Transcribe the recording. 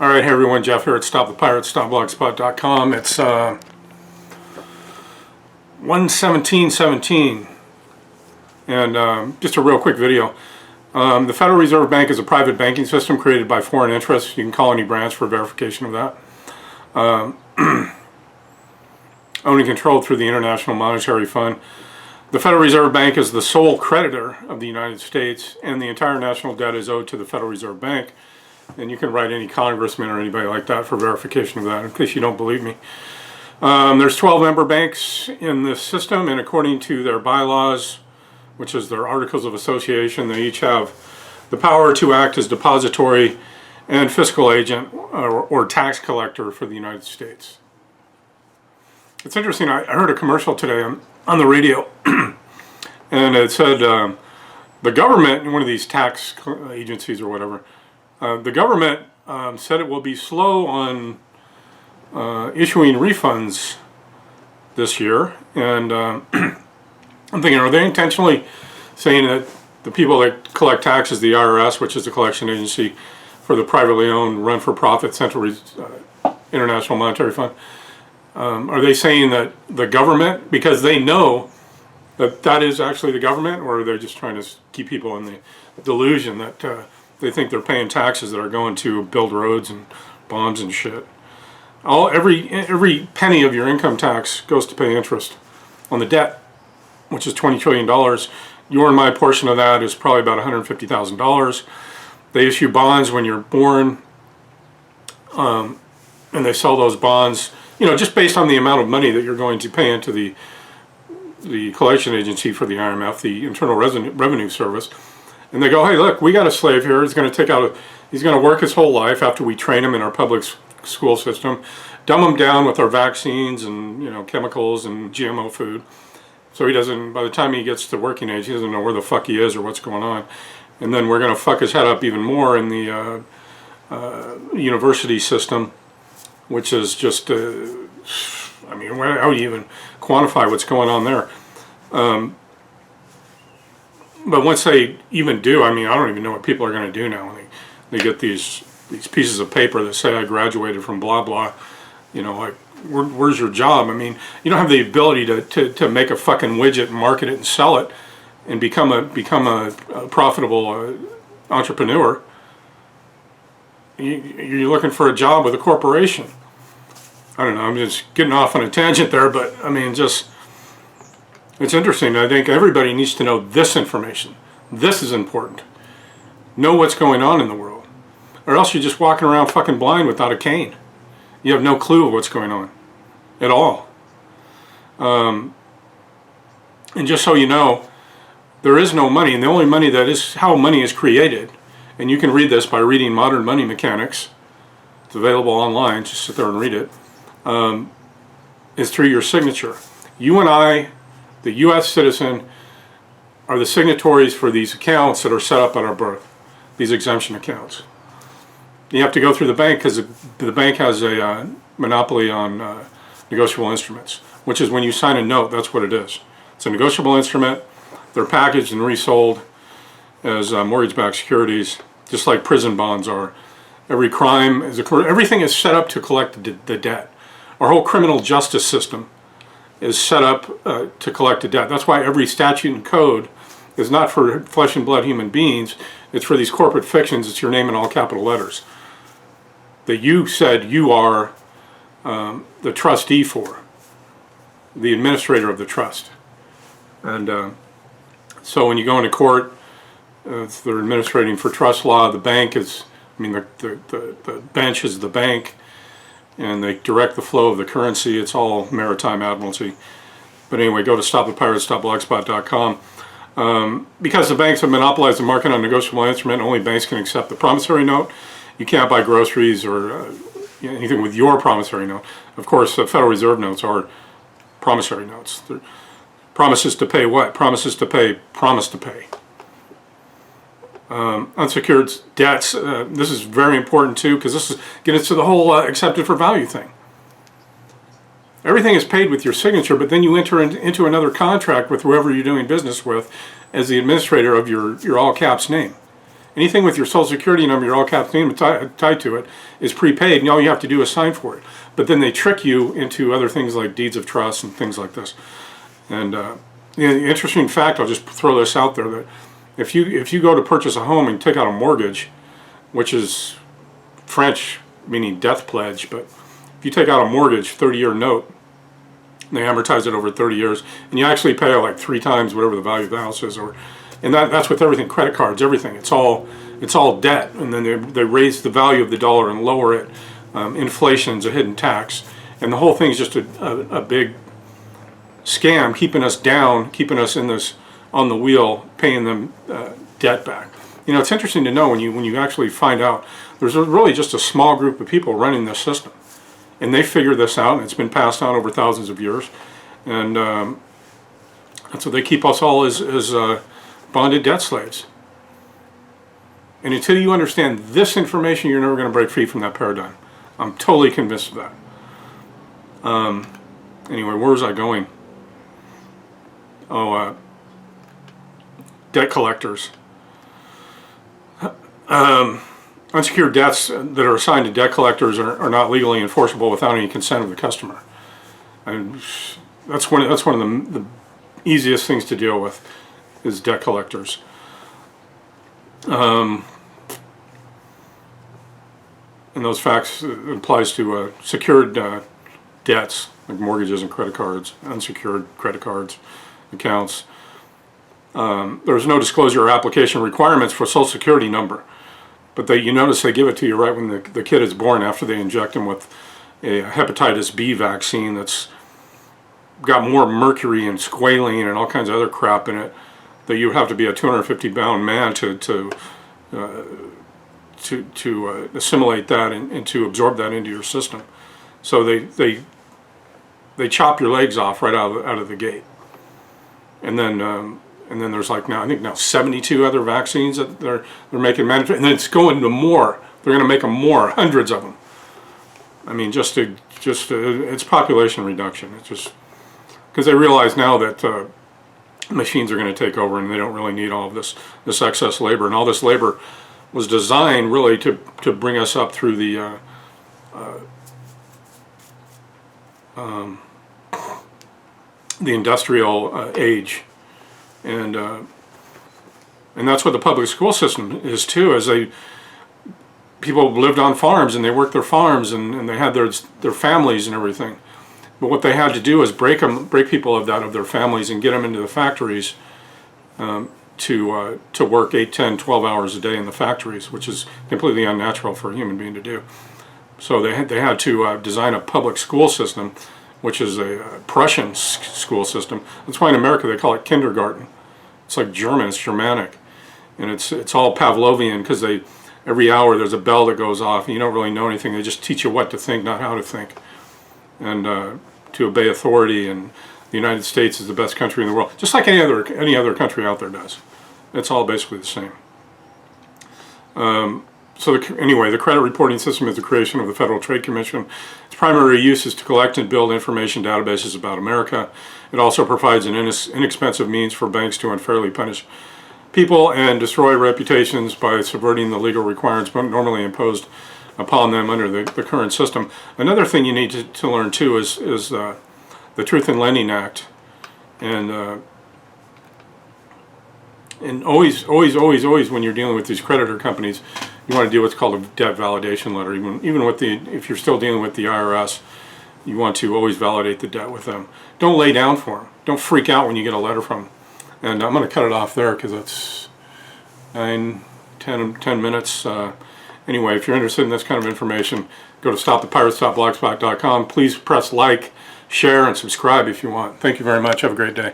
All right, hey everyone, Jeff here at StopThePirates.blogspot.com. It's 1:17:17, and just a real quick video. The Federal Reserve Bank is a private banking system created by foreign interests. You can call any branch for verification of that. Owned and controlled through the International Monetary Fund. The Federal Reserve Bank is the sole creditor of the United States, and the entire national debt is owed to the Federal Reserve Bank. And you can write any congressman or anybody like that for verification of that, in case you don't believe me. There's 12 member banks in this system, and according to their bylaws, which is their Articles of Association, they each have the power to act as depository and fiscal agent or tax collector for the United States. It's interesting, I heard a commercial today on the radio, and it said the government, one of these tax agencies or whatever, the government said it will be slow on issuing refunds this year, and I'm thinking, are they intentionally saying that the people that collect taxes, the IRS, which is the collection agency for the privately owned, run-for-profit Central International Monetary Fund, are they saying that the government, because they know that that is actually the government, or are they just trying to keep people in the delusion that they think they're paying taxes that are going to build roads and bonds and shit? Every penny of your income tax goes to pay interest on the debt, which is $20 trillion. Your and my portion of that is probably about $150,000. They issue bonds when you're born, and they sell those bonds, you know, just based on the amount of money that you're going to pay into the collection agency for the IMF, the Internal Revenue Service. And they go, hey, look, we got a slave here. He's going to he's going to work his whole life after we train him in our public school system, dumb him down with our vaccines and, you know, chemicals and GMO food. So he doesn't, by the time he gets to working age, he doesn't know where the fuck he is or what's going on. And then we're going to fuck his head up even more in the university system, which is just, I mean, how do you even quantify what's going on there? But once they even do, I mean, I don't even know what people are going to do now when they get these pieces of paper that say I graduated from blah blah. You know, like, where's your job? I mean, you don't have the ability to make a fucking widget and market it and sell it and become a profitable entrepreneur. You're looking for a job with a corporation. I don't know, I'm just getting off on a tangent there, but I mean, just, it's interesting. I think everybody needs to know this information. This is important. Know what's going on in the world. Or else you're just walking around fucking blind without a cane. You have no clue of what's going on at all. And just so you know, there is no money, and the only money that is how money is created, and you can read this by reading Modern Money Mechanics. It's available online, just sit there and read it. Is through your signature. You and I, the U.S. citizen, are the signatories for these accounts that are set up at our birth, these exemption accounts. You have to go through the bank because the bank has a monopoly on negotiable instruments, which is when you sign a note, that's what it is. It's a negotiable instrument. They're packaged and resold as mortgage-backed securities, just like prison bonds are. Every crime is everything is set up to collect the debt. Our whole criminal justice system is set up to collect a debt. That's why every statute and code is not for flesh and blood human beings. It's for these corporate fictions. It's your name in all capital letters that you said you are the trustee for, the administrator of the trust. And so when you go into court, they're administrating for trust law. The bank is, I mean, the bench is the bank, and they direct the flow of the currency. It's all maritime admiralty. But anyway, go to StopThePirates.blogspot.com. Because the banks have monopolized the market on negotiable instrument, only banks can accept the promissory note. You can't buy groceries or anything with your promissory note. Of course, the Federal Reserve notes are promissory notes. They're promises to pay what? Promises to pay, promise to pay. Unsecured debts, this is very important too, because this is getting to the whole accepted for value thing. Everything is paid with your signature, but then you enter into another contract with whoever you're doing business with as the administrator of your all caps name. Anything with your Social Security number, your all caps name tied to it, is prepaid, and all you have to do is sign for it. But then they trick you into other things like deeds of trust and things like this. And the interesting fact, I'll just throw this out there, that if you go to purchase a home and take out a mortgage, which is French meaning death pledge, but if you take out a mortgage, 30-year note, they amortize it over 30 years, and you actually pay like 3 times whatever the value of the house is, and that's with everything, credit cards, everything. It's all debt, and then they raise the value of the dollar and lower it. Inflation's a hidden tax, and the whole thing's just a big scam, keeping us down, keeping us in this on the wheel, paying them debt back. You know, it's interesting to know when you actually find out there's really just a small group of people running this system, and they figure this out, and it's been passed on over thousands of years, and so they keep us all as bonded debt slaves. And until you understand this information, you're never going to break free from that paradigm. I'm totally convinced of that. Anyway, where was I going? Oh, debt collectors. Unsecured debts that are assigned to debt collectors are not legally enforceable without any consent of the customer. And that's one of the easiest things to deal with, is debt collectors. And those facts applies to secured debts like mortgages and credit cards, unsecured credit cards, accounts. There's no disclosure or application requirements for Social Security number, but you notice they give it to you right when the kid is born, after they inject him with a hepatitis B vaccine that's got more mercury and squalene and all kinds of other crap in it, that you have to be a 250-pound man to assimilate that and to absorb that into your system. So they chop your legs off right out of the gate, and then there's like I think now 72 other vaccines that they're making mandatory, and then it's going to more. They're going to make them more, hundreds of them. I mean, it's population reduction. It's just because they realize now that machines are going to take over, and they don't really need all of this excess labor, and all this labor was designed really to bring us up through the industrial age, and that's what the public school system is too. As people lived on farms, and they worked their farms, and they had their families and everything. But what they had to do is break people of their families and get them into the factories to work 8, 10, 12 hours a day in the factories, which is completely unnatural for a human being to do. So they had to design a public school system, which is a Prussian school system. That's why in America they call it kindergarten. It's like German, it's Germanic, and it's all Pavlovian, because every hour there's a bell that goes off, and you don't really know anything. They just teach you what to think, not how to think, and to obey authority. And the United States is the best country in the world, just like any other country out there does. It's all basically the same. Anyway, the credit reporting system is the creation of the Federal Trade Commission. Its primary use is to collect and build information databases about America. It also provides an inexpensive means for banks to unfairly punish people and destroy reputations by subverting the legal requirements normally imposed upon them under the current system. Another thing you need to learn too is the Truth in Lending Act, and always when you're dealing with these creditor companies, you want to do what's called a debt validation letter. Even if you're still dealing with the IRS, you want to always validate the debt with them. Don't lay down for them. Don't freak out when you get a letter from them. And I'm going to cut it off there because it's 10 minutes. Anyway, if you're interested in this kind of information, go to stopthepirates.blogspot.com. Please press like, share, and subscribe if you want. Thank you very much. Have a great day.